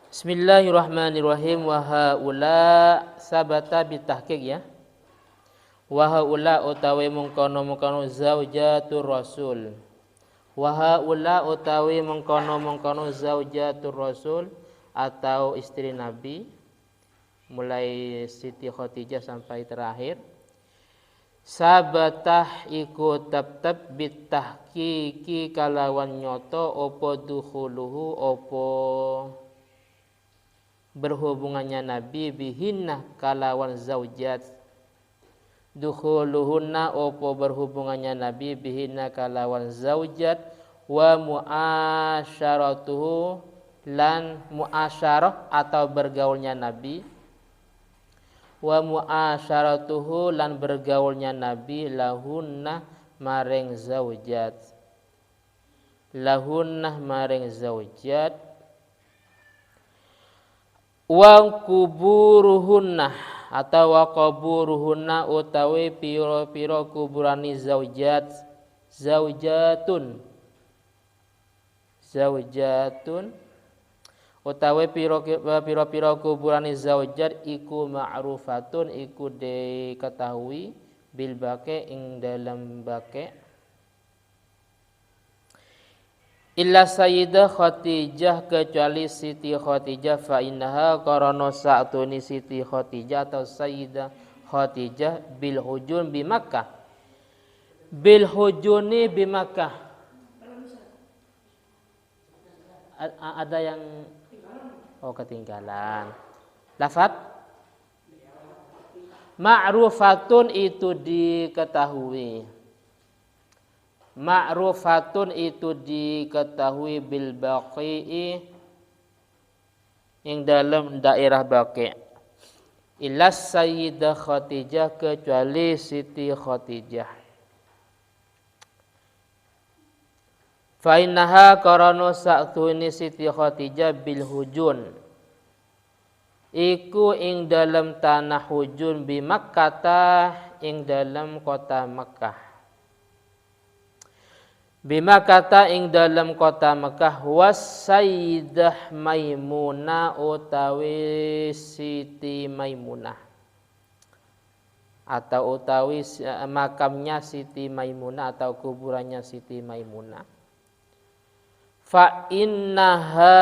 Bismillahirrahmanirrahim. Wa haula sabata bitahqiq ya. Wa haula utawi mungkono zaujatur rasul. Wa haula utawi mungkono zaujatur rasul atau istri Nabi mulai Siti Khadijah sampai terakhir. Sabatah iku tetep bitahqiqi kalawan nyoto opo dukhuluhu opo berhubungannya Nabi bihinna kalawan zaujat, dukhuluhunna opo berhubungannya Nabi bihinna kalawan zaujat, wa muasyaratuhu lan muasyarah atau bergaulnya Nabi, wa muasyaratuhu lan bergaulnya Nabi lahunna maring zaujat, lahunna maring zaujat, wa kuburuhunna atau wa kuburuhunna utawi piro-piro kuburani zaujat, zaujatun utawi piro-piro kuburani zaujat iku ma'rufatun iku diketahui bil baqi ing dalam baqi. Illa Sayyidah Khadijah kecuali Siti Khadijah fa innaha qarana sa'tuni Siti Khadijah atau Sayyidah Khadijah bil hujun bi Makkah, bil hujuni bi Makkah. Ada yang ketinggalan. Lafaz ma'rufatun itu diketahui. Ma'rufatun itu diketahui bil baqi'i yang dalam daerah Baqi'. Illa Sayyidah Khadijah kecuali Siti Khadijah. Fa innaha qarana sa'tuni Siti Khadijah bil hujun. Iku ing dalam tanah hujun bi Makkah ing dalam kota Makkah. Bima kata ing dalam kota Mekah was Sayyidah Maimunah utawi Siti Maimunah atau utawi makamnya Siti Maimunah atau kuburannya Siti Maimunah. Fa innaha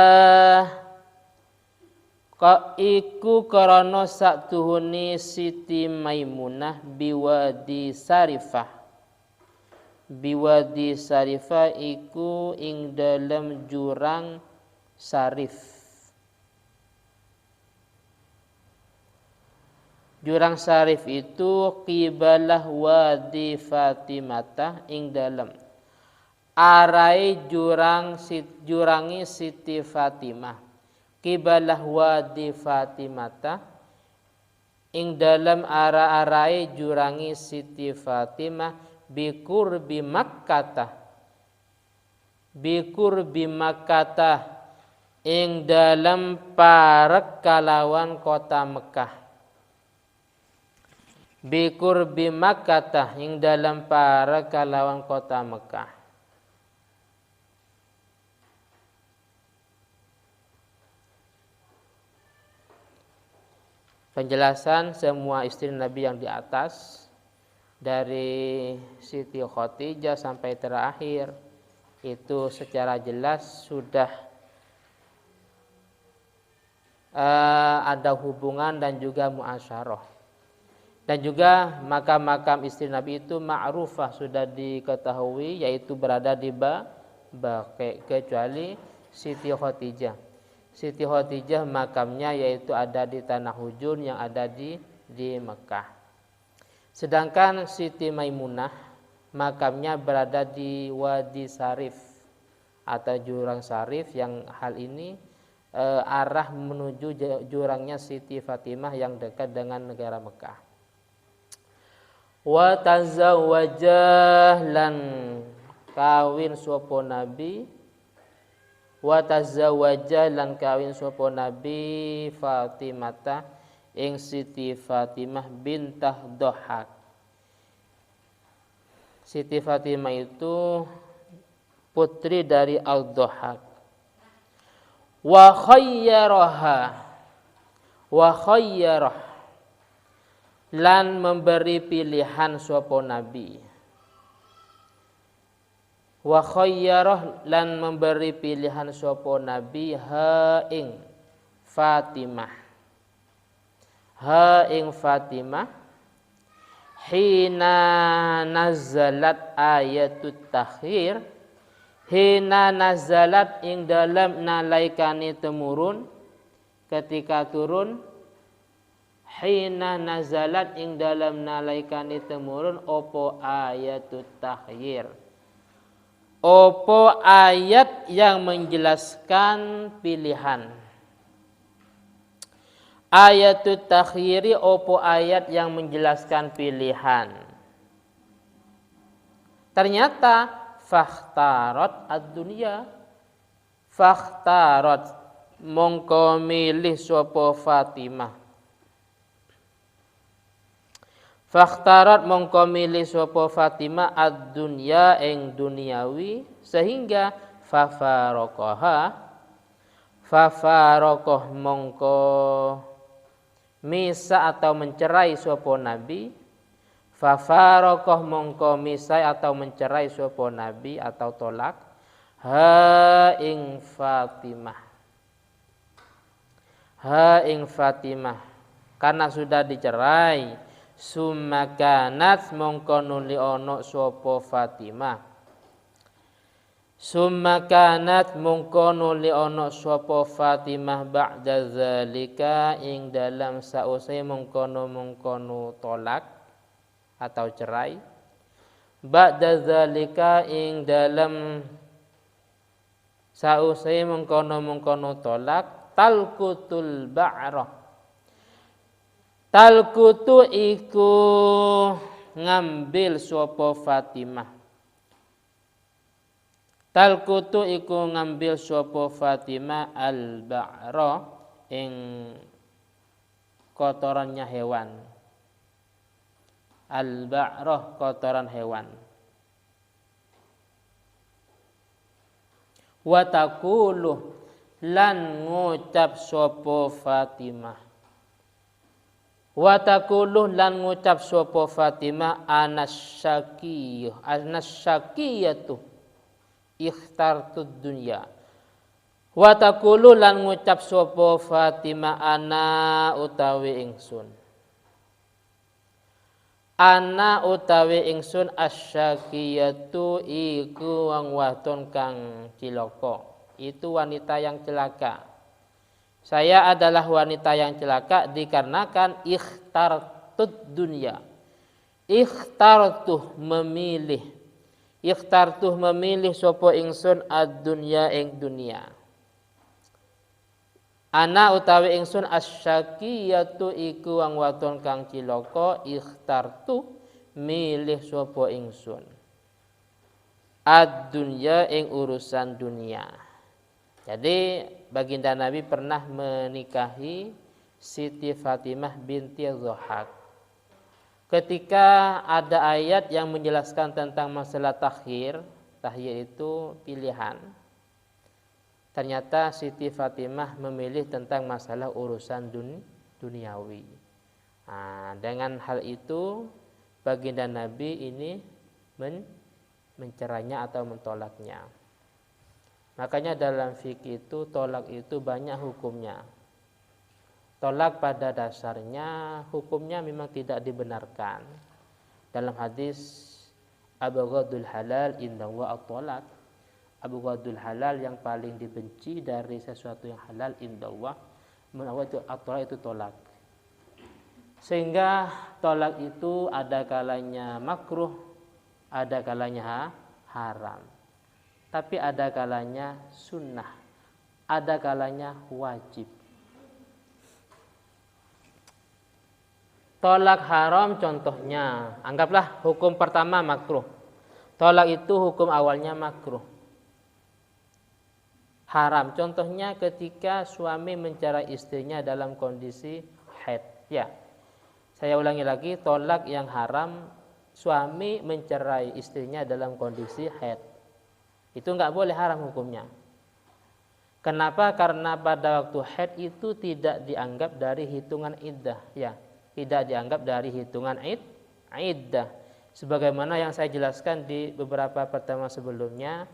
ka iku karana saktuhune Siti Maimunah biwadi Sarifah. Biwadi Sarifah iku ing dalam jurang Sarif. Jurang Sarif itu qibalah wadi Fatimata ing dalam arai jurangi Siti Fatimah. Qibalah wadi Fatimata ing dalam arai jurangi Siti Fatimah bikurbi Makkata ing dalam parek kalawan kota Mekah, bikurbi Makkata ing dalam parek kalawan kota Mekah. Penjelasan semua istri Nabi yang di atas dari Siti Khadijah sampai terakhir itu secara jelas sudah ada hubungan dan juga muasyarah. Dan juga makam-makam istri Nabi itu ma'rufah sudah diketahui yaitu berada di Baqi kecuali Siti Khadijah. Siti Khadijah makamnya yaitu ada di tanah hujun yang ada di Mekah. Sedangkan Siti Maimunah makamnya berada di Wadi Sarif atau jurang Sarif yang hal ini arah menuju jurangnya Siti Fatimah yang dekat dengan negara Mekah. Wa tazawwajah lan kawin sapa Nabi, wa tazawwajah lan kawin sapa Nabi Fatimata ing Siti Fatimah bintah Dhahhak. Siti Fatimah itu putri dari Al-Dhahhak. wa khayyaraha wa khayyarah lan memberi pilihan sapa nabi, wa khayyarah lan memberi pilihan sapa nabi ha ing Fatimah, ha ing Fatimah hina nazalat ayatut takhir, hina nazalat ing dalam nalaikani temurun, ketika turun, hina nazalat ing dalam nalaikani temurun opo ayatut takhir, opo ayat yang menjelaskan pilihan. Ayatut takhiri opo ayat yang menjelaskan pilihan. Ternyata fakhtarat ad-dunya, fakhtarat mongko milih sapa Fatimah, fakhtarat mongko milih sapa Fatimah ad-dunya ing duniawi, sehingga fafaraqaha, fafaraqah mongko misa atau mencerai sapa nabi, fafaraqah mongko misai atau mencerai sapa nabi atau tolak ha ing Fatimah, ha ing Fatimah, karena sudah dicerai. Summa kanat mongko nuli ono sapa Fatimah, summa kanat mongko nuli ono sapa Fatimah ba'da zalika ing dalam sausai mongkono tolak atau cerai, ba'da zalika ing dalam sausai mongkono tolak, talkutul ba'rah, talkutu iku ngambil sapa Fatimah, talkutu iku ngambil sapa Fatimah al-ba'ra ing kotorannya hewan, al-ba'rah kotoran hewan, wa taqulu lan ngucap sapa Fatimah, wa taqulu lan ngucap sapa Fatimah anasyakiyatu ikhtartud dunya, wa taqulu lan ngucap sapa Fatimah ana utawi ingsun, ana utawi ingsun asyakiyatu iku wong wadon kang cilaka, itu wanita yang celaka. Saya adalah wanita yang celaka dikarenakan ikhtartud dunya, ikhtartuh memilih, ikhtartuh memilih sapa ingsun ad-dunya ing dunia. Ana utawi ingsun asyakiyatu iku wong wadon kang cilaka, ikhtartu milih sapa ingsun ad-dunya ing urusan dunia. Jadi baginda Nabi pernah menikahi Siti Fatimah binti Dhohak. Ketika ada ayat yang menjelaskan tentang masalah takhir, takhir itu pilihan. Ternyata Siti Fatimah memilih tentang masalah urusan duniawi. Nah, dengan hal itu baginda Nabi ini mencerainya atau mentolaknya. Makanya dalam fikih itu tolak itu banyak hukumnya. Tolak pada dasarnya hukumnya memang tidak dibenarkan. Dalam hadis abghadul halal indallah at-tolak, abghadul halal yang paling dibenci dari sesuatu yang halal indallah itu at-tolak, itu tolak. Sehingga tolak itu ada kalanya makruh, ada kalanya haram. Tapi ada kalanya sunnah, ada kalanya wajib. Tolak haram contohnya, anggaplah hukum pertama makruh. Tolak itu hukum awalnya makruh. Haram contohnya ketika suami mencerai istrinya dalam kondisi haid. Ya, saya ulangi lagi, tolak yang haram suami mencerai istrinya dalam kondisi haid. Itu enggak boleh, haram hukumnya. Kenapa? Karena pada waktu haid itu tidak dianggap dari hitungan iddah, ya, tidak dianggap dari hitungan iddah. Sebagaimana yang saya jelaskan di beberapa pertemuan sebelumnya,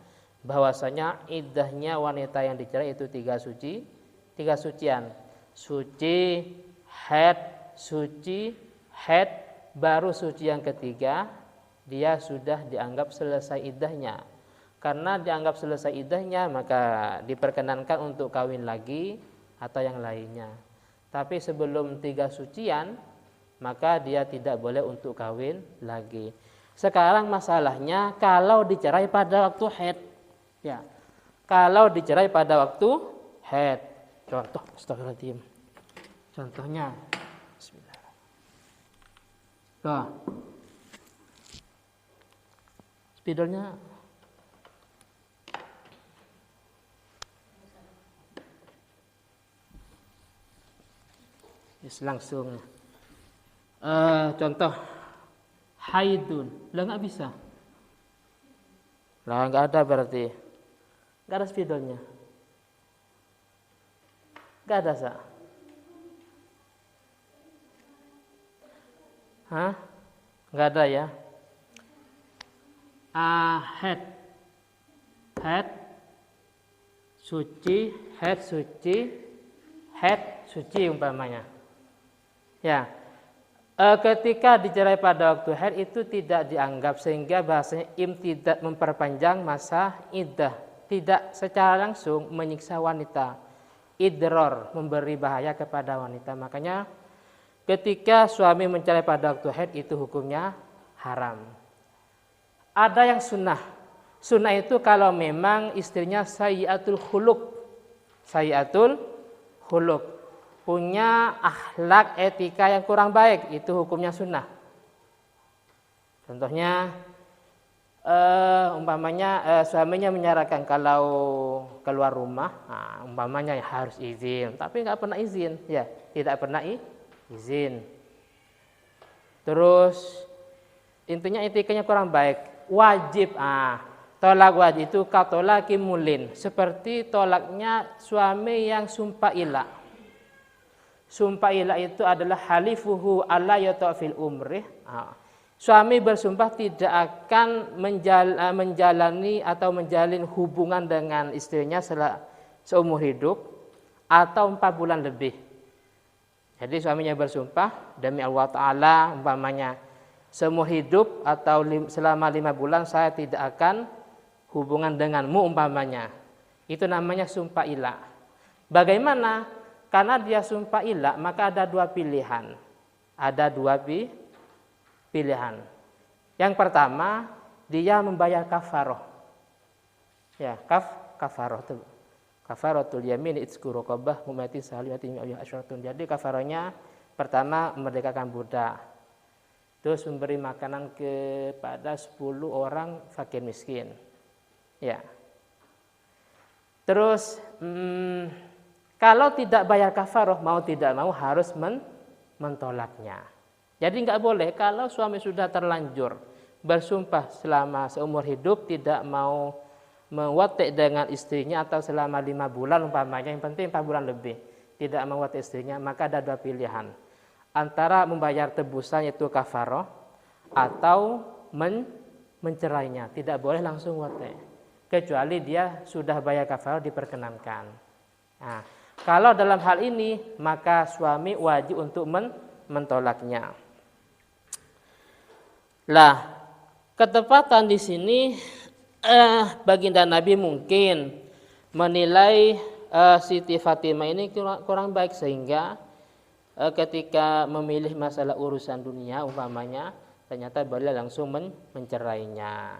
bahwasanya iddahnya wanita yang dicerai itu tiga sucian, suci, haid, baru suci yang ketiga dia sudah dianggap selesai iddahnya. Karena dianggap selesai iddahnya, maka diperkenankan untuk kawin lagi atau yang lainnya. Tapi sebelum tiga sucian, maka dia tidak boleh untuk kawin lagi. Sekarang masalahnya kalau dicerai pada waktu haid, ya. Kalau dicerai pada waktu haid, contoh, astagfirullahaladzim. Contohnya, bismillah. Tuh. Spidolnya langsung. Contoh haidun, lah nggak bisa. Lah nggak ada berarti, nggak ada spidolnya, nggak ada sa. Hah? Nggak ada ya. Haid suci, haid suci umpamanya. Ya, ketika dicerai pada waktu haid itu tidak dianggap, sehingga bahasanya tidak memperpanjang masa iddah, tidak secara langsung menyiksa wanita, idror, memberi bahaya kepada wanita. Makanya ketika suami mencerai pada waktu haid itu hukumnya haram. Ada yang sunnah. Sunnah itu kalau memang istrinya sayyiatul khuluq, punya akhlak etika yang kurang baik, itu hukumnya sunnah. Contohnya umpamanya suaminya menyarankan kalau keluar rumah, umpamanya harus izin, tapi nggak pernah izin, ya, tidak pernah izin. Terus intinya etikanya kurang baik, wajib, tolak wajib itu katolaki mulin, seperti tolaknya suami yang sumpah ilah. Sumpah ilah itu adalah halifuhu alla yata'fil umrih. Suami bersumpah tidak akan menjalani atau menjalin hubungan dengan istrinya seumur hidup atau 4 bulan lebih. Jadi suaminya bersumpah demi Allah Ta'ala umpamanya seumur hidup atau selama 5 bulan saya tidak akan hubungan denganmu umpamanya. Itu namanya sumpah ilah. Bagaimana? Karena dia sumpah ilah, maka ada 2 pilihan. Ada 2 pilihan. Yang pertama, dia membayar kafaroh. Ya, kafaroh itu. Kafaratul yamin itsku raqabah mu'mati salihatin asyratun. Jadi kafarohnya pertama memerdekakan budak. Terus memberi makanan kepada 10 orang fakir miskin. Ya. Terus kalau tidak bayar kafaroh, mau tidak mau harus mentolaknya. Jadi nggak boleh kalau suami sudah terlanjur bersumpah selama seumur hidup tidak mau mewatik dengan istrinya atau selama 5 bulan umpamanya, yang penting 4 bulan lebih tidak mewatik istrinya, maka ada 2 pilihan. Antara membayar tebusan yaitu kafaroh atau mencerainya. Tidak boleh langsung watik. Kecuali dia sudah bayar kafaroh diperkenankan. Nah, kalau dalam hal ini maka suami wajib untuk mentolaknya. Lah, ketepatan di sini baginda Nabi mungkin menilai Siti Fatimah ini kurang baik, sehingga ketika memilih masalah urusan dunia umpamanya ternyata beliau langsung mencerainya.